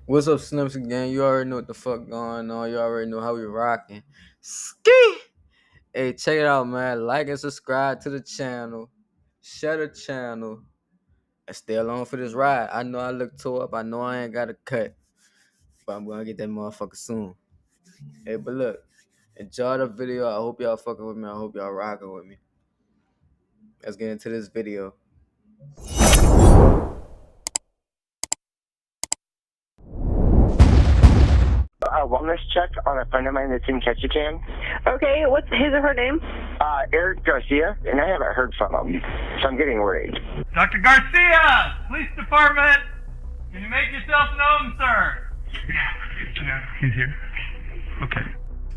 What's up, Snips again? You already know what the fuck going on. You already know how we rocking. Ski! Hey, check it out, man. Like and subscribe to the channel. Share the channel. And stay along for this ride. I know I look tore up. I know I ain't got a cut. But I'm gonna get that motherfucker soon. Hey, but look. Enjoy the video. I hope y'all fucking with me. I hope y'all rocking with me. Let's get into this video. A wellness check on a friend of mine that's in Ketchikan. Okay, what's his or her name? Eric Garcia, and I haven't heard from him, so I'm getting worried. Dr. Garcia, Police Department, can you make yourself known, sir? Yeah, he's here. Okay.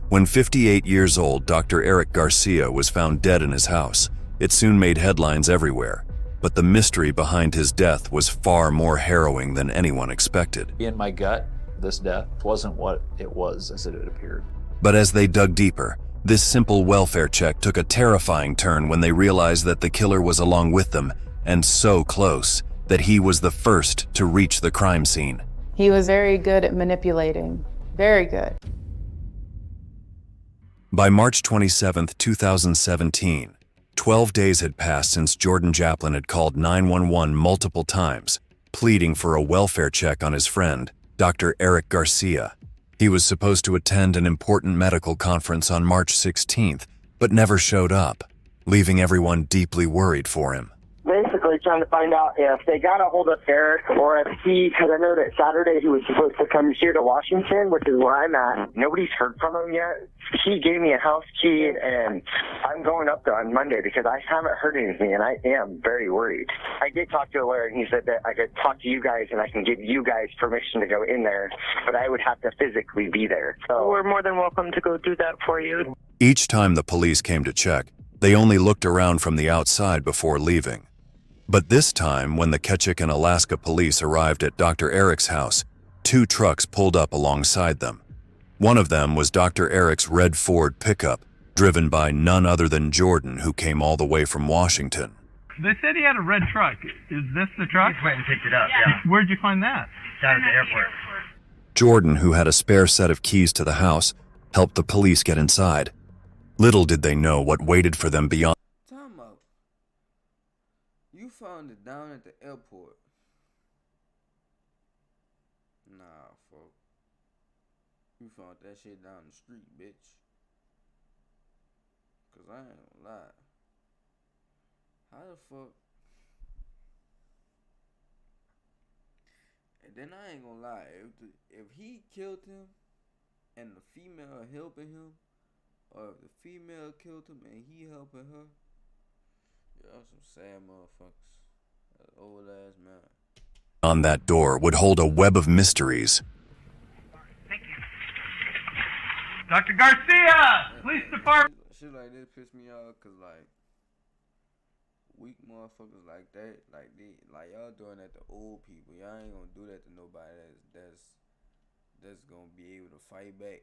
When 58 years old, Dr. Eric Garcia was found dead in his house. It soon made headlines everywhere. But the mystery behind his death was far more harrowing than anyone expected. In my gut, this death wasn't what it was as it had appeared. But as they dug deeper, this simple welfare check took a terrifying turn when they realized that the killer was along with them, and so close that he was the first to reach the crime scene. He was very good at manipulating, very good. By March 27, 2017, 12 days had passed since Jordan Joplin had called 911 multiple times, pleading for a welfare check on his friend, Dr. Eric Garcia. He was supposed to attend an important medical conference on March 16th, but never showed up, leaving everyone deeply worried for him. Basically trying to find out if they got a hold of Eric, or if because I know that Saturday he was supposed to come here to Washington, which is where I'm at. Nobody's heard from him yet. He gave me a house key, and I'm going up there on Monday because I haven't heard anything, and I am very worried. I did talk to a lawyer, and he said that I could talk to you guys, and I can give you guys permission to go in there, but I would have to physically be there. So We're more than welcome to go do that for you. Each time the police came to check, they only looked around from the outside before leaving. But this time, when the Ketchikan, Alaska police arrived at Dr. Eric's house, 2 trucks pulled up alongside them. One of them was Dr. Eric's red Ford pickup, driven by none other than Jordan, who came all the way from Washington. They said he had a red truck. Is this the truck? He just went and picked it up, yeah. Where'd you find that? Down at the airport. Jordan, who had a spare set of keys to the house, helped the police get inside. Little did they know what waited for them beyond. Time out. You found it down at the airport. Nah, folks. You found that shit down the street, bitch. Cause I ain't gonna lie. How the fuck? And then I ain't gonna lie. If he killed him and the female helping him, or if the female killed him and he helping her, y'all some sad motherfuckers. That old ass man. On that door would hold a web of mysteries. Thank you. Dr. Garcia, Police Department. Shit like this piss me off, cause like weak motherfuckers like that, like y'all doing that to old people. Y'all ain't gonna do that to nobody that's gonna be able to fight back.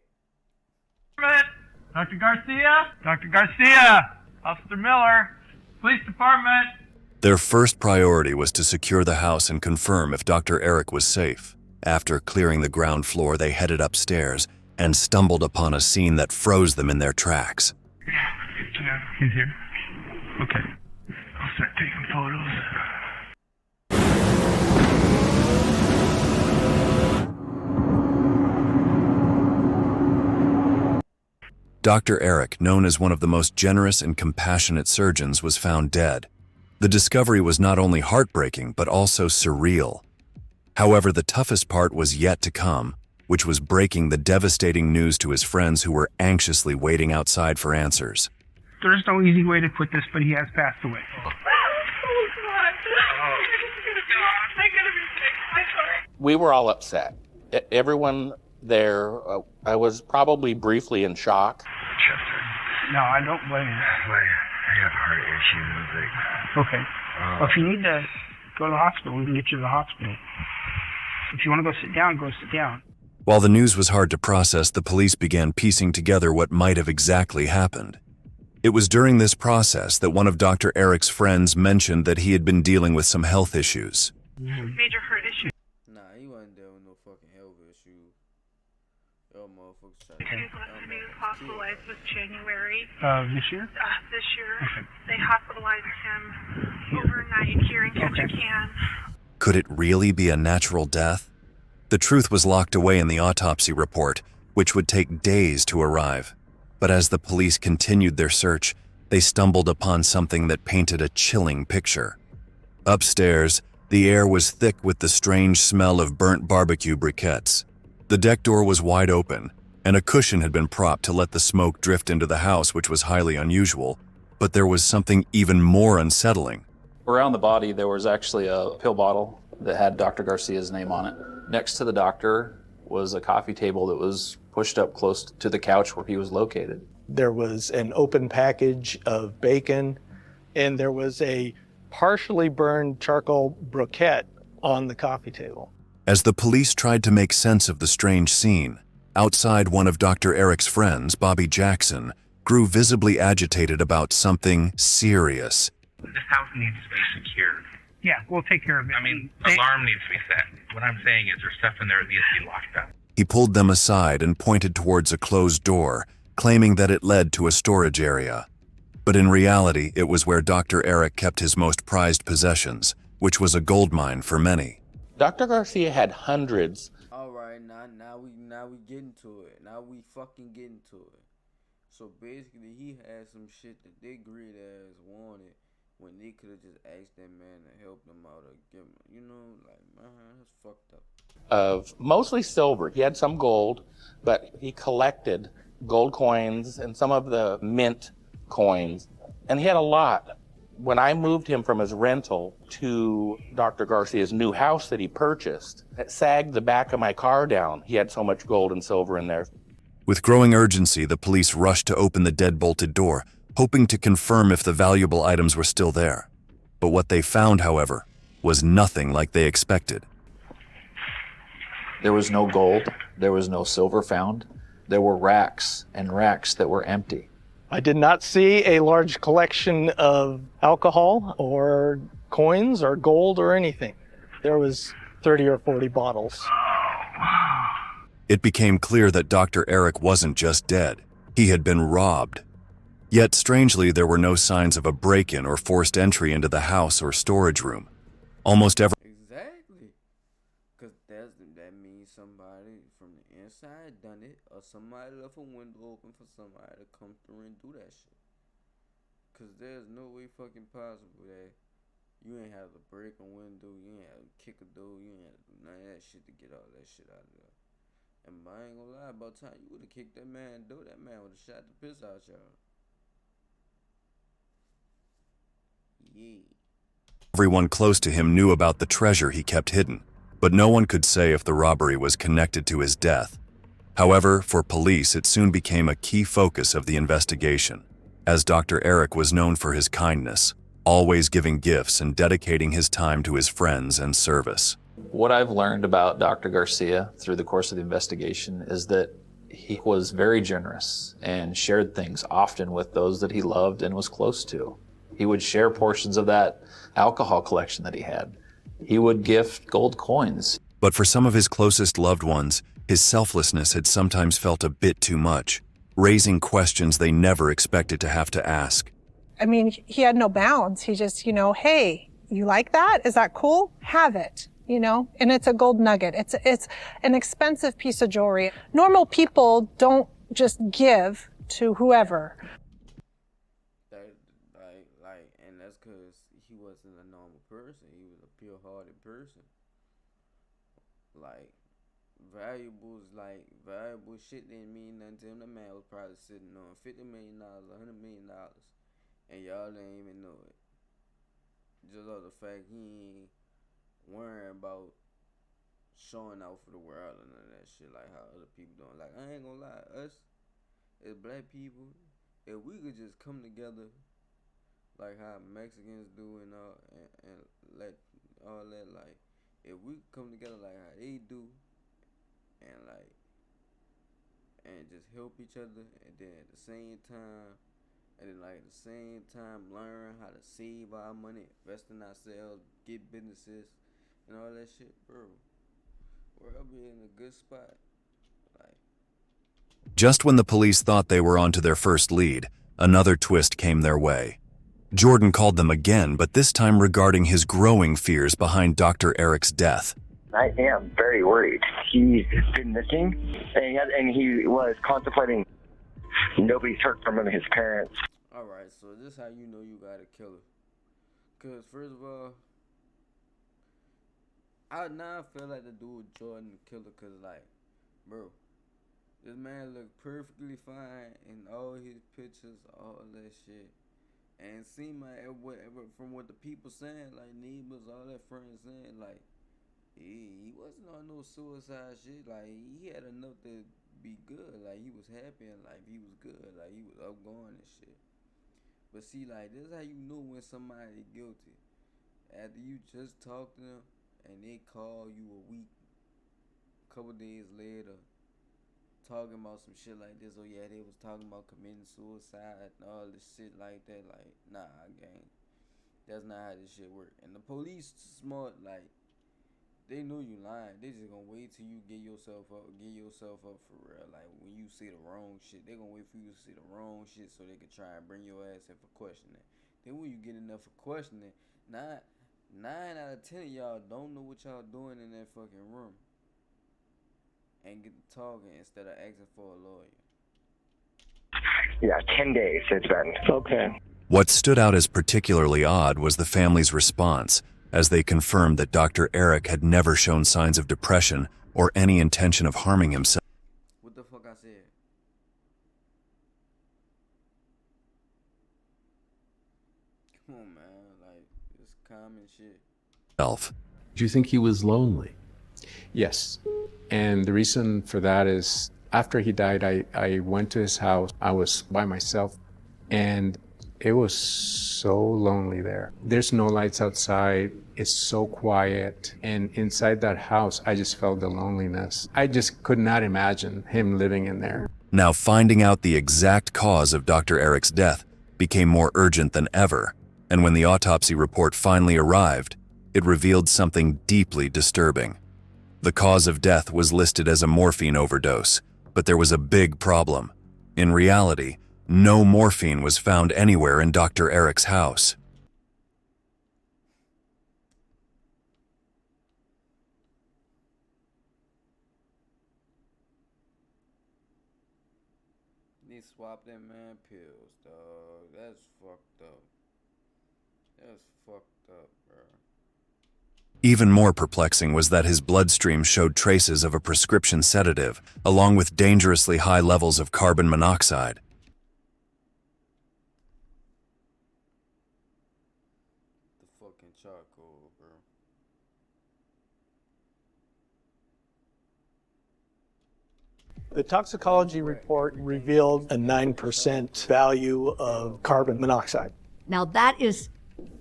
Dr. Garcia, Dr. Garcia, Officer Miller, Police Department. Their first priority was to secure the house and confirm if Dr. Eric was safe. After clearing the ground floor, they headed upstairs and stumbled upon a scene that froze them in their tracks. Yeah, he's here. Okay. I'll start taking photos. Dr. Eric, known as one of the most generous and compassionate surgeons, was found dead. The discovery was not only heartbreaking, but also surreal. However, the toughest part was yet to come, which was breaking the devastating news to his friends who were anxiously waiting outside for answers. There's no easy way to put this, but he has passed away. We were all upset. Everyone there, I was probably briefly in shock. No, I don't blame you. I have heart issues. Okay. Well, if you need to go to the hospital, we can get you to the hospital. If you want to go sit down, go sit down. While the news was hard to process, the police began piecing together what might have exactly happened. It was during this process that one of Dr. Eric's friends mentioned that he had been dealing with some health issues. Major heart issue. Nah, he wasn't there with no fucking health issues. Yo, motherfuckers try He was left to be hospitalized this January. This year? This year. Okay. They hospitalized him overnight here in Ketchikan. Could it really be a natural death? The truth was locked away in the autopsy report, which would take days to arrive. But as the police continued their search, they stumbled upon something that painted a chilling picture. Upstairs, the air was thick with the strange smell of burnt barbecue briquettes. The deck door was wide open, and a cushion had been propped to let the smoke drift into the house, which was highly unusual. But there was something even more unsettling. Around the body, there was actually a pill bottle that had Dr. Garcia's name on it. Next to the doctor was a coffee table that was pushed up close to the couch where he was located. There was an open package of bacon, and there was a partially burned charcoal briquette on the coffee table. As the police tried to make sense of the strange scene, outside one of Dr. Eric's friends, Bobby Jackson, grew visibly agitated about something serious. This house needs to be secured. Yeah, we'll take care of it. I mean, alarm needs to be set. What I'm saying is there's stuff in there that needs to be locked up. He pulled them aside and pointed towards a closed door, claiming that it led to a storage area. But in reality, it was where Dr. Eric kept his most prized possessions, which was a gold mine for many. Dr. Garcia had hundreds. All right, now we getting to it. Now we fucking getting to it. So basically, he had some shit that they great ass wanted when they could have just asked that man to help them out or give him, you know, like, man, that's fucked up. Of mostly silver. He had some gold, but he collected gold coins and some of the mint coins, and he had a lot. When I moved him from his rental to Dr. Garcia's new house that he purchased, it sagged the back of my car down. He had so much gold and silver in there. With growing urgency, the police rushed to open the dead-bolted door, hoping to confirm if the valuable items were still there. But what they found, however, was nothing like they expected. There was no gold, there was no silver found. There were racks and racks that were empty. I did not see a large collection of alcohol or coins or gold or anything. There was 30 or 40 bottles. It became clear that Dr. Eric wasn't just dead. He had been robbed. Yet, strangely, there were no signs of a break-in or forced entry into the house or storage room. Almost every Exactly. Because that means somebody from the inside done it, or somebody left a window open for somebody to come through and do that shit. Because there's no way fucking possible that you ain't have to break a window, you ain't have to kick a door, you ain't have to do none of that shit to get all that shit out of there. And I ain't gonna lie, about time you would have kicked that man door, that man would have shot the piss out y'all. Yeah. Everyone close to him knew about the treasure he kept hidden, but no one could say if the robbery was connected to his death. However, for police, it soon became a key focus of the investigation, as Dr. Eric was known for his kindness, always giving gifts and dedicating his time to his friends and service. What I've learned about Dr. Garcia through the course of the investigation is that he was very generous and shared things often with those that he loved and was close to. He would share portions of that alcohol collection that he had. He would gift gold coins. But for some of his closest loved ones, his selflessness had sometimes felt a bit too much, raising questions they never expected to have to ask. I mean, he had no bounds. He just, hey, you like that? Is that cool? Have it, and it's a gold nugget. It's an expensive piece of jewelry. Normal people don't just give to whoever. And that's because he wasn't a normal person. He was a pure-hearted person. Valuable shit didn't mean nothing to him. The man was probably sitting on $50 million, $100 million, and y'all didn't even know it. Just off the fact he ain't worrying about showing out for the world and none of that shit like how other people doing. Like, I ain't gonna lie, us as black people, if we could just come together like how Mexicans do and let all that, like, if we come together like how they do and just help each other, and then at the same time learn how to save our money, invest in ourselves, get businesses and all that shit, bro, Where I'll be in a good spot. Like, Just when the police thought they were onto their first lead, another twist came their way. Jordan called them again, but this time regarding his growing fears behind Dr. Eric's death. I am very worried. He's been missing, and he was contemplating. Nobody's heard from him, his parents. alright, so this is how you know you got a killer. Because, first of all, I now feel like the dude Jordan the killer, because, like, bro, this man looked perfectly fine in all his pictures, all that shit. And seemed like, from what the people saying, like, neighbors, all that friends saying, like, he wasn't on no suicide shit. Like, he had enough to be good. Like, he was happy in life. He was good. Like, he was outgoing and shit. But see, like, this is how you know when somebody guilty. After you just talk to them and they call you a week, couple days later, talking about some shit like this. Oh yeah, they was talking about committing suicide and all this shit like that. Like, nah, gang, that's not how this shit work. And the police smart, like, they know you lying. They just gonna wait till you get yourself up for real. Like, when you say the wrong shit, they gonna wait for you to say the wrong shit so they can try and bring your ass in for questioning. Then when you get enough for questioning, 9 out of 10 of y'all don't know what y'all doing in that fucking room. And get to talking instead of asking for a lawyer. Yeah, 10 days it's been. Okay. What stood out as particularly odd was the family's response, as they confirmed that Dr. Eric had never shown signs of depression or any intention of harming himself. What the fuck I said? Come on, man. Like, it's common shit. Do you think he was lonely? Yes. And the reason for that is after he died, I went to his house. I was by myself, and it was so lonely there. There's no lights outside. It's so quiet. And inside that house, I just felt the loneliness. I just could not imagine him living in there. Now, finding out the exact cause of Dr. Eric's death became more urgent than ever, and when the autopsy report finally arrived, it revealed something deeply disturbing. The cause of death was listed as a morphine overdose, but there was a big problem. In reality, no morphine was found anywhere in Dr. Eric's house. They swapped them man pills, dog. That's fucked up. That's fucked up, bro. Even more perplexing was that his bloodstream showed traces of a prescription sedative, along with dangerously high levels of carbon monoxide. The fucking charcoal, bro. The toxicology report revealed a 9% value of carbon monoxide. Now that is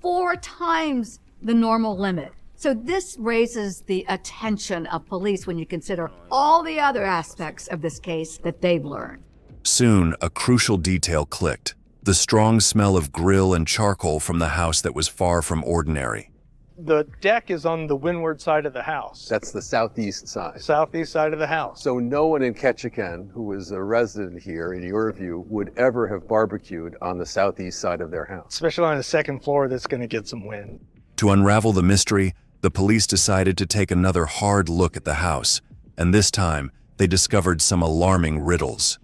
4 times the normal limit. So this raises the attention of police when you consider all the other aspects of this case that they've learned. Soon, a crucial detail clicked: the strong smell of grill and charcoal from the house that was far from ordinary. The deck is on the windward side of the house. That's the southeast side. Southeast side of the house. So no one in Ketchikan who was a resident here, in your view, would ever have barbecued on the southeast side of their house. Especially on the second floor that's going to get some wind. To unravel the mystery, the police decided to take another hard look at the house, and this time they discovered some alarming riddles.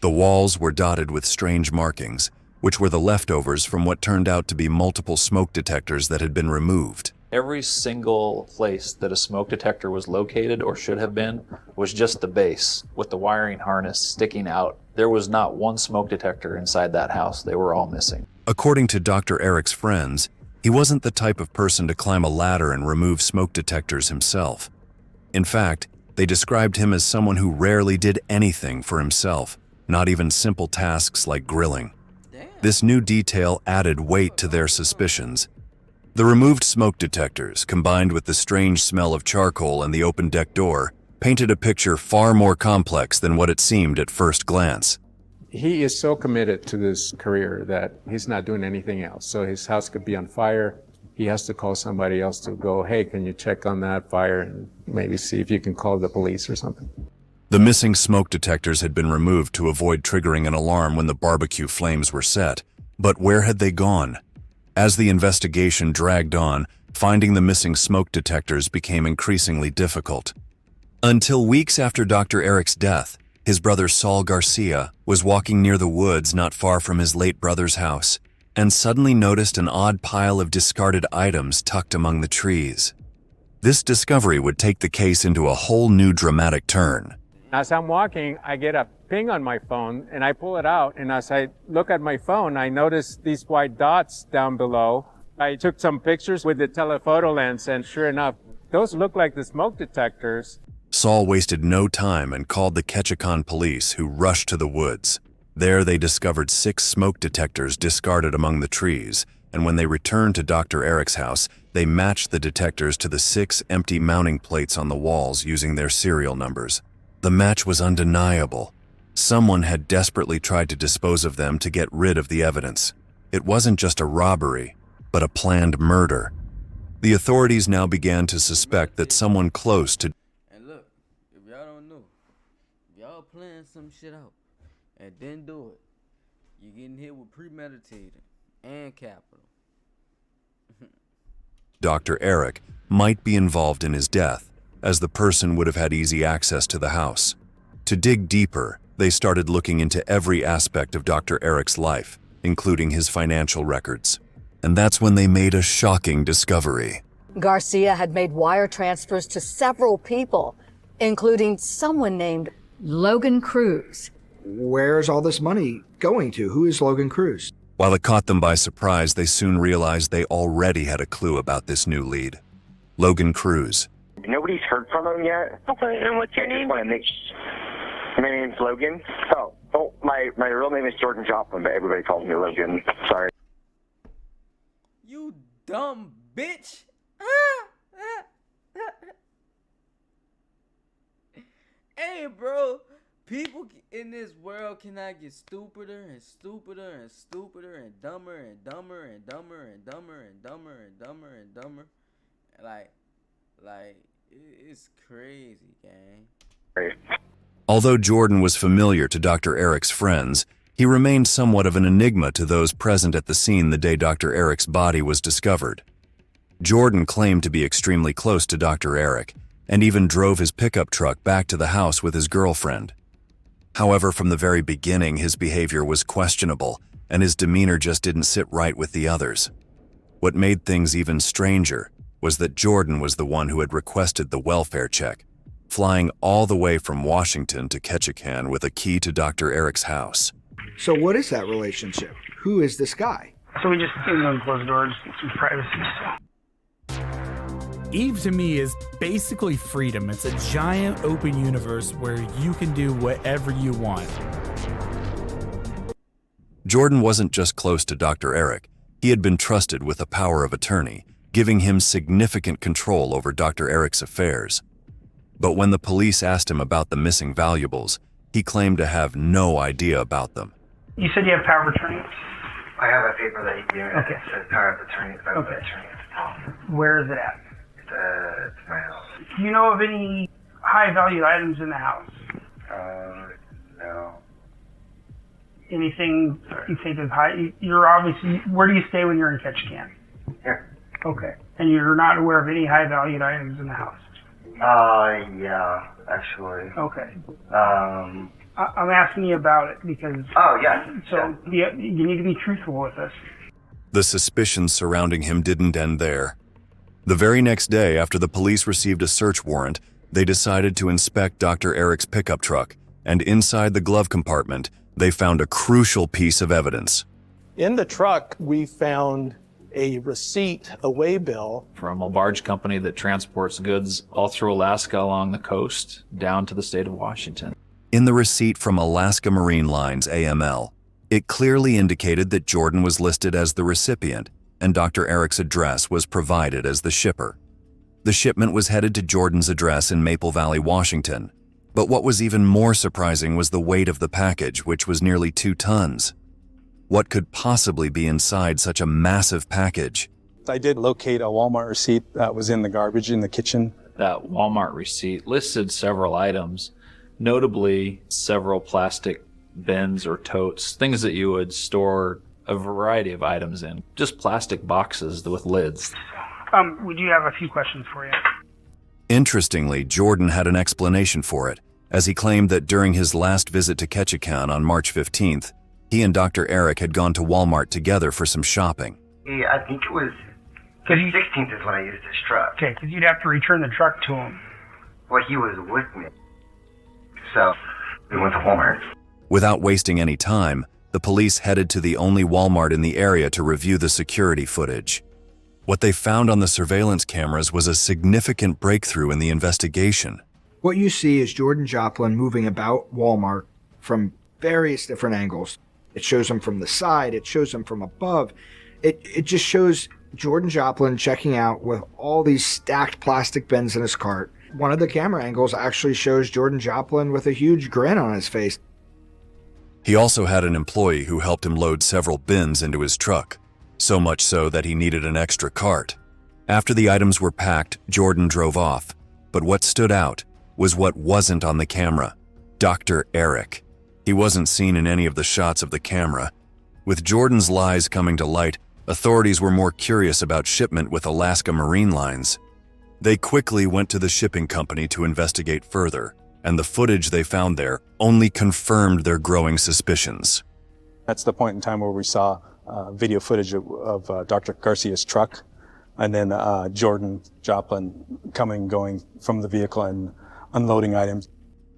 The walls were dotted with strange markings, which were the leftovers from what turned out to be multiple smoke detectors that had been removed. Every single place that a smoke detector was located or should have been was just the base with the wiring harness sticking out. There was not one smoke detector inside that house. They were all missing. According to Dr. Eric's friends, he wasn't the type of person to climb a ladder and remove smoke detectors himself. In fact, they described him as someone who rarely did anything for himself, not even simple tasks like grilling. This new detail added weight to their suspicions. The removed smoke detectors, combined with the strange smell of charcoal and the open deck door, painted a picture far more complex than what it seemed at first glance. He is so committed to this career that he's not doing anything else. So his house could be on fire. he has to call somebody else to go, hey, can you check on that fire and maybe see if you can call the police or something. The missing smoke detectors had been removed to avoid triggering an alarm when the barbecue flames were set. But where had they gone? As the investigation dragged on, finding the missing smoke detectors became increasingly difficult. Until weeks after Dr. Eric's death, his brother Saul Garcia was walking near the woods not far from his late brother's house and suddenly noticed an odd pile of discarded items tucked among the trees. This discovery would take the case into a whole new dramatic turn. As I'm walking, I get a ping on my phone and I pull it out, and as I look at my phone, I notice these white dots down below. I took some pictures with the telephoto lens, and sure enough, those look like the smoke detectors. Saul wasted no time and called the Ketchikan police, who rushed to the woods. There they discovered 6 smoke detectors discarded among the trees, and when they returned to Dr. Eric's house, they matched the detectors to the 6 empty mounting plates on the walls using their serial numbers. The match was undeniable. Someone had desperately tried to dispose of them to get rid of the evidence. It wasn't just a robbery, but a planned murder. The authorities now began to suspect that someone close to... And look, if y'all don't know, if y'all plan some shit out and then do it, you're getting hit with premeditated and capital. Dr. Eric might be involved in his death, as the person would have had easy access to the house. To dig deeper, they started looking into every aspect of Dr. Eric's life, including his financial records. And that's when they made a shocking discovery. Garcia had made wire transfers to several people, including someone named Logan Cruz. Where's all this money going to? Who is Logan Cruz? While it caught them by surprise, they soon realized they already had a clue about this new lead. Logan Cruz. Nobody's heard from him yet. Okay, and what's your name? My name's Logan. Oh, my real name is Jordan Joplin, but everybody calls me Logan. Sorry. You dumb bitch. Hey, bro. People in this world cannot get stupider and stupider and stupider and dumber and dumber and dumber and dumber and dumber and dumber and dumber. Like, it's crazy, gang. Although Jordan was familiar to Dr. Eric's friends, he remained somewhat of an enigma to those present at the scene the day Dr. Eric's body was discovered. Jordan claimed to be extremely close to Dr. Eric, and even drove his pickup truck back to the house with his girlfriend. However, from the very beginning, his behavior was questionable, and his demeanor just didn't sit right with the others. What made things even stranger was that Jordan was the one who had requested the welfare check, flying all the way from Washington to Ketchikan with a key to Dr. Eric's house. So what is that relationship? Who is this guy? So we just close the doors, some privacy. Eve to me is basically freedom. It's a giant open universe where you can do whatever you want. Jordan wasn't just close to Dr. Eric. He had been trusted with a power of attorney, giving him significant control over Dr. Eric's affairs. But when the police asked him about the missing valuables, he claimed to have no idea about them. You said you have power of attorney? I have a paper that you gave me. Okay. It says power of attorney. Okay. Where is it at? It's my house. Do you know of any high-valued items in the house? No. Anything you think is high? You're obviously, where do you stay when you're in Ketchikan? Here. Okay. And you're not aware of any high-valued items in the house? Yeah, actually. Okay. I'm asking you about it because... Oh, yeah. So yeah. You need to be truthful with us. The suspicions surrounding him didn't end there. The very next day, after the police received a search warrant, they decided to inspect Dr. Eric's pickup truck, and inside the glove compartment, they found a crucial piece of evidence. In the truck, we found a receipt, a way bill. From a barge company that transports goods all through Alaska along the coast down to the state of Washington. In the receipt from Alaska Marine Lines, AML, it clearly indicated that Jordan was listed as the recipient, and Dr. Eric's address was provided as the shipper. The shipment was headed to Jordan's address in Maple Valley, Washington. But what was even more surprising was the weight of the package, which was nearly 2 tons. What could possibly be inside such a massive package? I did locate a Walmart receipt that was in the garbage in the kitchen. That Walmart receipt listed several items, notably several plastic bins or totes, things that you would store a variety of items in, just plastic boxes with lids. We do have a few questions for you. Interestingly, Jordan had an explanation for it, as he claimed that during his last visit to Ketchikan on March 15th, he and Dr. Eric had gone to Walmart together for some shopping. Yeah, I think it was the 16th is when I used his truck. Okay, because you'd have to return the truck to him. Well, he was with me. So, we went to Walmart. Without wasting any time, the police headed to the only Walmart in the area to review the security footage. What they found on the surveillance cameras was a significant breakthrough in the investigation. What you see is Jordan Joplin moving about Walmart from various different angles. It shows him from the side, it shows him from above. It just shows Jordan Joplin checking out with all these stacked plastic bins in his cart. One of the camera angles actually shows Jordan Joplin with a huge grin on his face. He also had an employee who helped him load several bins into his truck, so much so that he needed an extra cart. After the items were packed, Jordan drove off, but what stood out was what wasn't on the camera: Dr. Eric. He wasn't seen in any of the shots of the camera. With Jordan's lies coming to light, authorities were more curious about shipment with Alaska Marine Lines. They quickly went to the shipping company to investigate further, and the footage they found there only confirmed their growing suspicions. That's the point in time where we saw video footage of Dr. Garcia's truck, and then Jordan Joplin going from the vehicle and unloading items.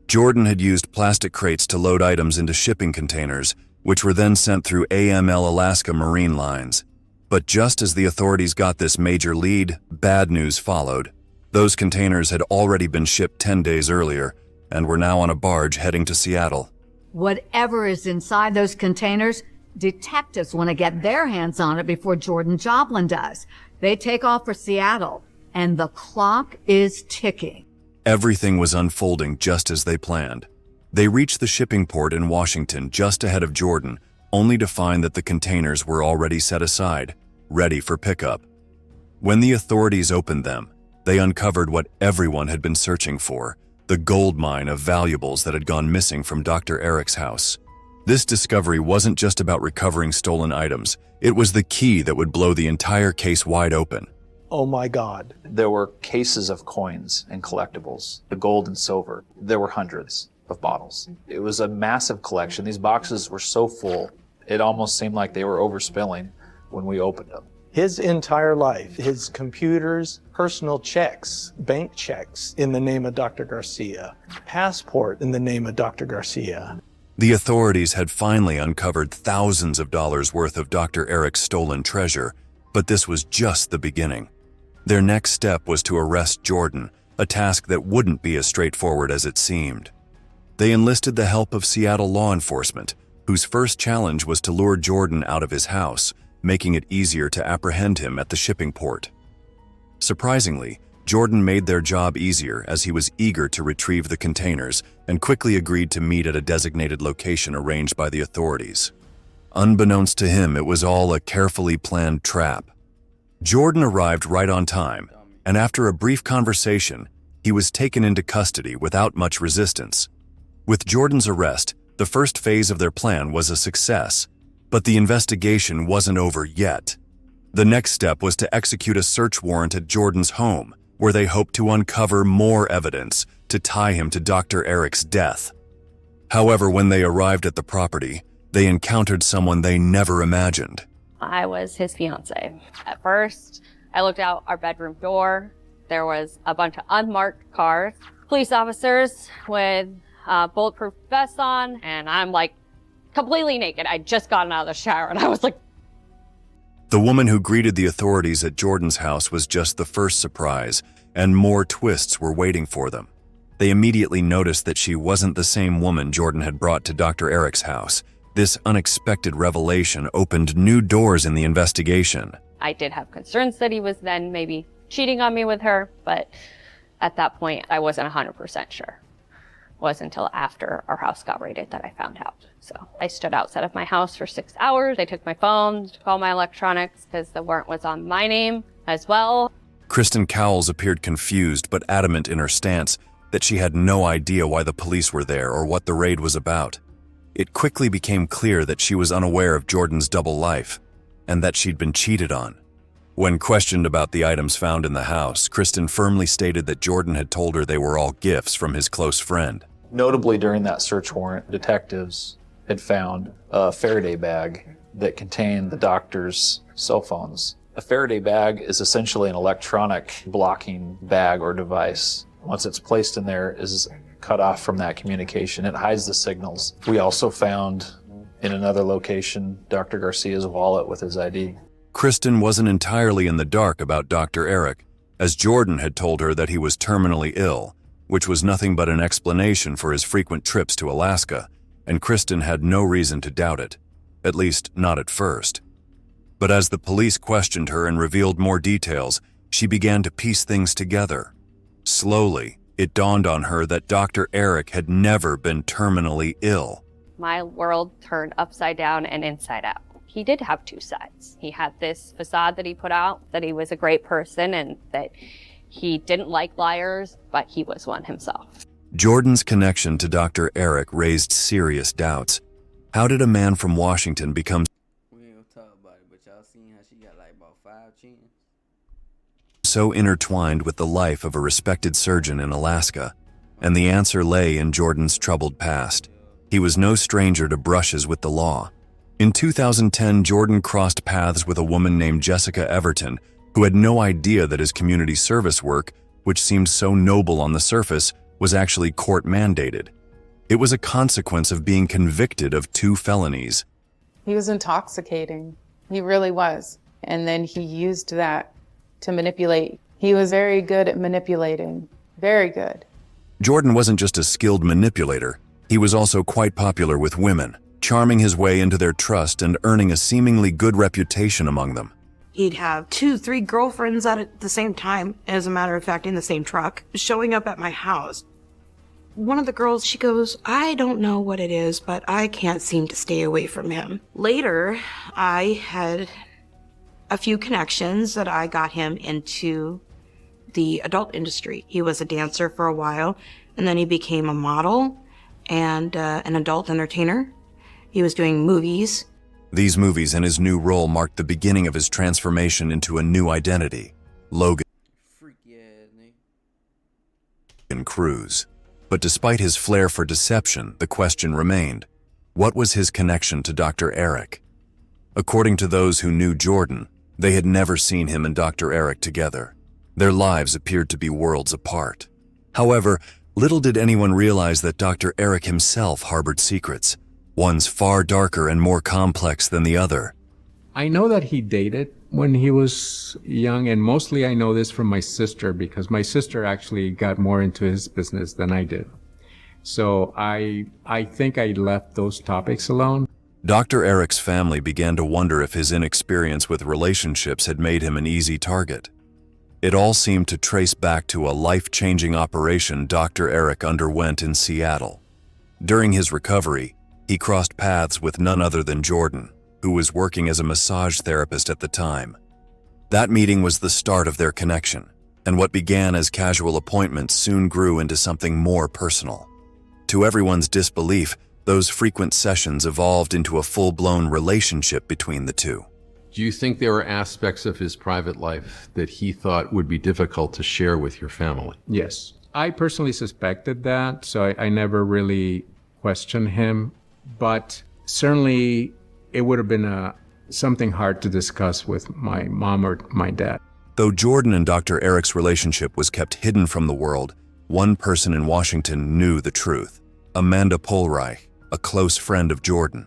Jordan had used plastic crates to load items into shipping containers, which were then sent through AML Alaska Marine Lines. But just as the authorities got this major lead, bad news followed. Those containers had already been shipped 10 days earlier and were now on a barge heading to Seattle. Whatever is inside those containers, detectives want to get their hands on it before Jordan Joplin does. They take off for Seattle, and the clock is ticking. Everything was unfolding just as they planned. They reached the shipping port in Washington just ahead of Jordan, only to find that the containers were already set aside, ready for pickup. When the authorities opened them, they uncovered what everyone had been searching for: the gold mine of valuables that had gone missing from Dr. Eric's house. This discovery wasn't just about recovering stolen items, it was the key that would blow the entire case wide open. Oh my God. There were cases of coins and collectibles, the gold and silver. There were hundreds of bottles. It was a massive collection. These boxes were so full, it almost seemed like they were overspilling when we opened them. His entire life, his computers, personal checks, bank checks in the name of Dr. Garcia, passport in the name of Dr. Garcia. The authorities had finally uncovered thousands of dollars worth of Dr. Eric's stolen treasure, but this was just the beginning. Their next step was to arrest Jordan, a task that wouldn't be as straightforward as it seemed. They enlisted the help of Seattle law enforcement, whose first challenge was to lure Jordan out of his house, making it easier to apprehend him at the shipping port. Surprisingly, Jordan made their job easier as he was eager to retrieve the containers and quickly agreed to meet at a designated location arranged by the authorities. Unbeknownst to him, it was all a carefully planned trap. Jordan arrived right on time, and after a brief conversation, he was taken into custody without much resistance. With Jordan's arrest, the first phase of their plan was a success, but the investigation wasn't over yet. The next step was to execute a search warrant at Jordan's home, where they hoped to uncover more evidence to tie him to Dr. Eric's death. However, when they arrived at the property, they encountered someone they never imagined. I was his fiance. At first, I looked out our bedroom door. There was a bunch of unmarked cars, police officers with bulletproof vests on, and I'm like completely naked. I'd just gotten out of the shower, and I was like... The woman who greeted the authorities at Jordan's house was just the first surprise, and more twists were waiting for them. They immediately noticed that she wasn't the same woman Jordan had brought to Dr. Eric's house. This unexpected revelation opened new doors in the investigation. I did have concerns that he was then maybe cheating on me with her, but at that point, I wasn't 100% sure. was until after our house got raided that I found out. So I stood outside of my house for 6 hours. They took my phone, took all my electronics because the warrant was on my name as well. Kristen Cowles appeared confused but adamant in her stance that she had no idea why the police were there or what the raid was about. It quickly became clear that she was unaware of Jordan's double life and that she'd been cheated on. When questioned about the items found in the house, Kristen firmly stated that Jordan had told her they were all gifts from his close friend. Notably, during that search warrant, detectives had found a Faraday bag that contained the doctor's cell phones. A Faraday bag is essentially an electronic blocking bag or device. Once it's placed in there, it is cut off from that communication. It hides the signals. We also found in another location Dr. Garcia's wallet with his ID. Kristen wasn't entirely in the dark about Dr. Eric, as Jordan had told her that he was terminally ill, which was nothing but an explanation for his frequent trips to Alaska, and Kristen had no reason to doubt it, at least not at first. But as the police questioned her and revealed more details, she began to piece things together. Slowly, it dawned on her that Dr. Eric had never been terminally ill. My world turned upside down and inside out. He did have two sides. He had this facade that he put out, that he was a great person and that he didn't like liars, but he was one himself. Jordan's connection to Dr. Eric raised serious doubts. How did a man from Washington become so intertwined with the life of a respected surgeon in Alaska? And the answer lay in Jordan's troubled past. He was no stranger to brushes with the law. In 2010, Jordan crossed paths with a woman named Jessica Everton, who had no idea that his community service work, which seemed so noble on the surface, was actually court-mandated. It was a consequence of being convicted of 2 felonies. He was intoxicating. He really was. And then he used that to manipulate. He was very good at manipulating. Very good. Jordan wasn't just a skilled manipulator. He was also quite popular with women, charming his way into their trust and earning a seemingly good reputation among them. He'd have 2-3 girlfriends at the same time, as a matter of fact, in the same truck, showing up at my house. One of the girls, she goes, "I don't know what it is, but I can't seem to stay away from him." Later, I had a few connections that I got him into the adult industry. He was a dancer for a while, and then he became a model and an adult entertainer. He was doing movies. These movies and his new role marked the beginning of his transformation into a new identity, Logan Cruz. But despite his flair for deception, the question remained, what was his connection to Dr. Eric? According to those who knew Jordan, they had never seen him and Dr. Eric together. Their lives appeared to be worlds apart. However, little did anyone realize that Dr. Eric himself harbored secrets, one's far darker and more complex than the other. I know that he dated when he was young, and mostly I know this from my sister because my sister actually got more into his business than I did. So I think I left those topics alone. Dr. Eric's family began to wonder if his inexperience with relationships had made him an easy target. It all seemed to trace back to a life-changing operation Dr. Eric underwent in Seattle. During his recovery, he crossed paths with none other than Jordan, who was working as a massage therapist at the time. That meeting was the start of their connection, and what began as casual appointments soon grew into something more personal. To everyone's disbelief, those frequent sessions evolved into a full-blown relationship between the two. Do you think there were aspects of his private life that he thought would be difficult to share with your family? Yes. I personally suspected that, so I never really questioned him, but certainly it would have been something hard to discuss with my mom or my dad. Though Jordan and Dr. Eric's relationship was kept hidden from the world, one person in Washington knew the truth: Amanda Polreich, a close friend of Jordan.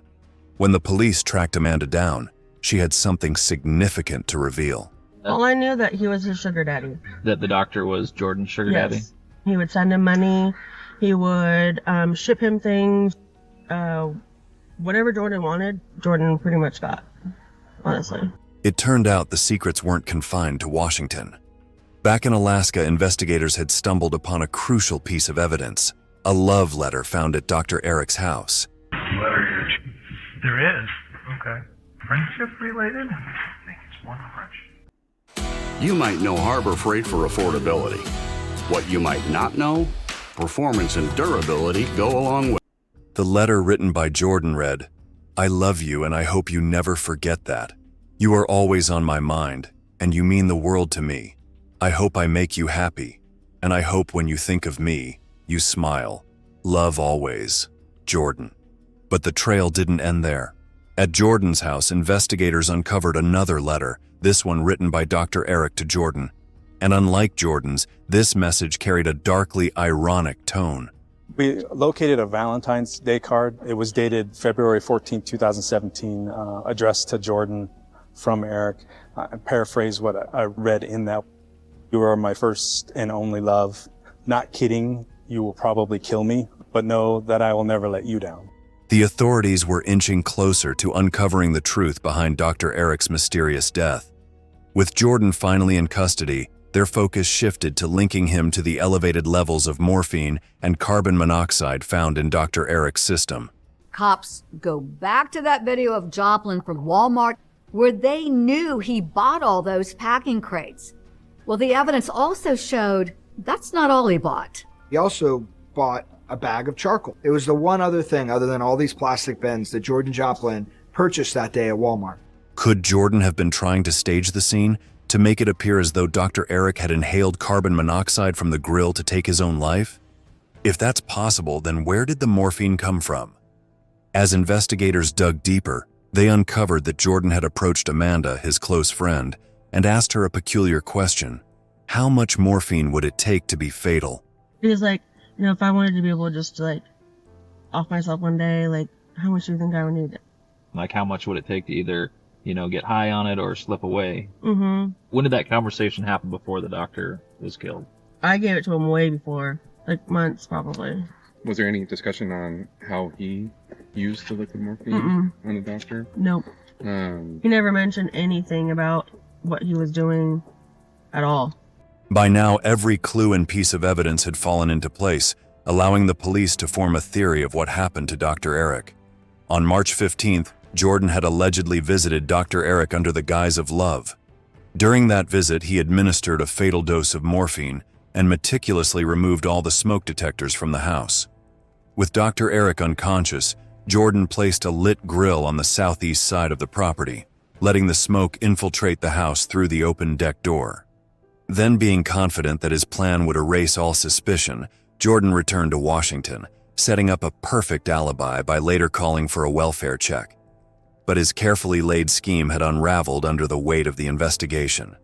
When the police tracked Amanda down, she had something significant to reveal. Well, I knew that he was his sugar daddy. That the doctor was Jordan's sugar daddy? Yes. He would send him money. He would ship him things. Whatever Jordan wanted, Jordan pretty much got, honestly. It turned out the secrets weren't confined to Washington. Back in Alaska, investigators had stumbled upon a crucial piece of evidence: a love letter found at Dr. Eric's house. Letter here. There is. Okay. Friendship related? I think it's one friendship. You might know Harbor Freight for affordability. What you might not know, performance and durability go along with. The letter written by Jordan read, "I love you and I hope you never forget that. You are always on my mind, and you mean the world to me. I hope I make you happy, and I hope when you think of me, you smile. Love always, Jordan." But the trail didn't end there. At Jordan's house, investigators uncovered another letter, this one written by Dr. Eric to Jordan. And unlike Jordan's, this message carried a darkly ironic tone. We located a Valentine's Day card. It was dated February 14, 2017, addressed to Jordan from Eric. I paraphrase what I read in that. "You are my first and only love. Not kidding, you will probably kill me, but know that I will never let you down." The authorities were inching closer to uncovering the truth behind Dr. Eric's mysterious death. With Jordan finally in custody, their focus shifted to linking him to the elevated levels of morphine and carbon monoxide found in Dr. Eric's system. Cops go back to that video of Joplin from Walmart where they knew he bought all those packing crates. Well, the evidence also showed that's not all he bought. He also bought a bag of charcoal. It was the one other thing other than all these plastic bins that Jordan Joplin purchased that day at Walmart. Could Jordan have been trying to stage the scene to make it appear as though Dr. Eric had inhaled carbon monoxide from the grill to take his own life? If that's possible, then where did the morphine come from? As investigators dug deeper, they uncovered that Jordan had approached Amanda, his close friend, and asked her a peculiar question. How much morphine would it take to be fatal? It was like, if I wanted to be able to just off myself one day, how much do you think I would need? Like, how much would it take to either, get high on it or slip away? Mm-hmm. When did that conversation happen before the doctor was killed? I gave it to him way before, months probably. Was there any discussion on how he used the liquid morphine on the doctor? Nope. He never mentioned anything about what he was doing at all. By now, every clue and piece of evidence had fallen into place, allowing the police to form a theory of what happened to Dr. Eric. On March 15th, Jordan had allegedly visited Dr. Eric under the guise of love. During that visit, he administered a fatal dose of morphine and meticulously removed all the smoke detectors from the house. With Dr. Eric unconscious, Jordan placed a lit grill on the southeast side of the property, letting the smoke infiltrate the house through the open deck door. Then, being confident that his plan would erase all suspicion, Jordan returned to Washington, setting up a perfect alibi by later calling for a welfare check. But his carefully laid scheme had unraveled under the weight of the investigation.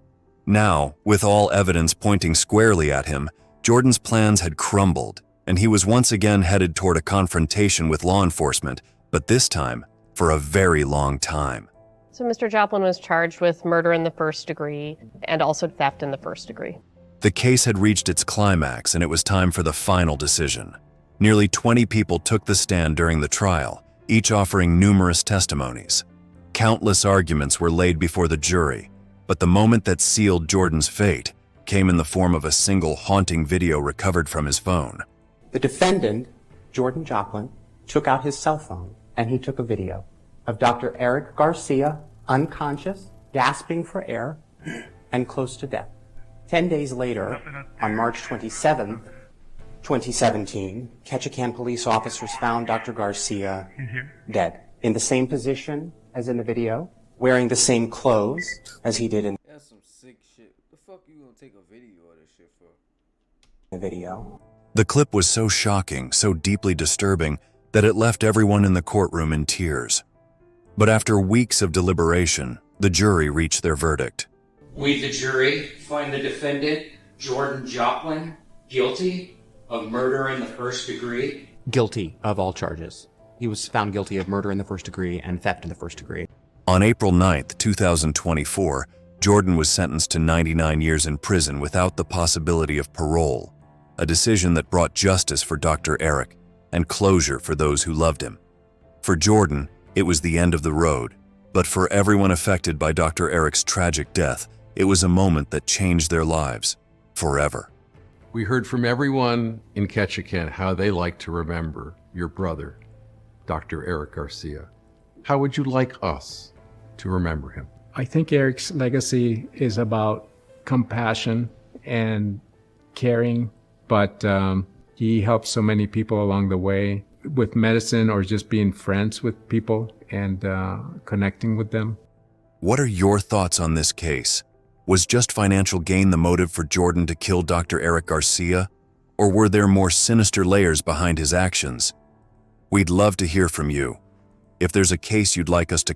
Now, with all evidence pointing squarely at him, Jordan's plans had crumbled, and he was once again headed toward a confrontation with law enforcement, but this time for a very long time. So Mr. Joplin was charged with murder in the first degree and also theft in the first degree. The case had reached its climax, and it was time for the final decision. Nearly 20 people took the stand during the trial, each offering numerous testimonies. Countless arguments were laid before the jury, but the moment that sealed Jordan's fate came in the form of a single haunting video recovered from his phone. The defendant, Jordan Joplin, took out his cell phone and he took a video of Dr. Eric Garcia, unconscious, gasping for air, and close to death. 10 days later, on March 27, 2017, Ketchikan police officers found Dr. Garcia dead, in the same position as in the video, wearing the same clothes as he did in That's some sick shit. The fuck you gonna take a video of this shit for? the video. The clip was so shocking, so deeply disturbing, that it left everyone in the courtroom in tears. But after weeks of deliberation, the jury reached their verdict. We, the jury, find the defendant, Jordan Joplin, guilty of murder in the first degree. Guilty of all charges. He was found guilty of murder in the first degree and theft in the first degree. On April 9th, 2024, Jordan was sentenced to 99 years in prison without the possibility of parole, a decision that brought justice for Dr. Eric and closure for those who loved him. For Jordan, it was the end of the road, but for everyone affected by Dr. Eric's tragic death, it was a moment that changed their lives forever. We heard from everyone in Ketchikan how they like to remember your brother, Dr. Eric Garcia. How would you like us to remember him? I think Eric's legacy is about compassion and caring, but he helped so many people along the way with medicine or just being friends with people and connecting with them. What are your thoughts on this case? Was just financial gain the motive for Jordan to kill Dr. Eric Garcia, or were there more sinister layers behind his actions? We'd love to hear from you. If there's a case you'd like us to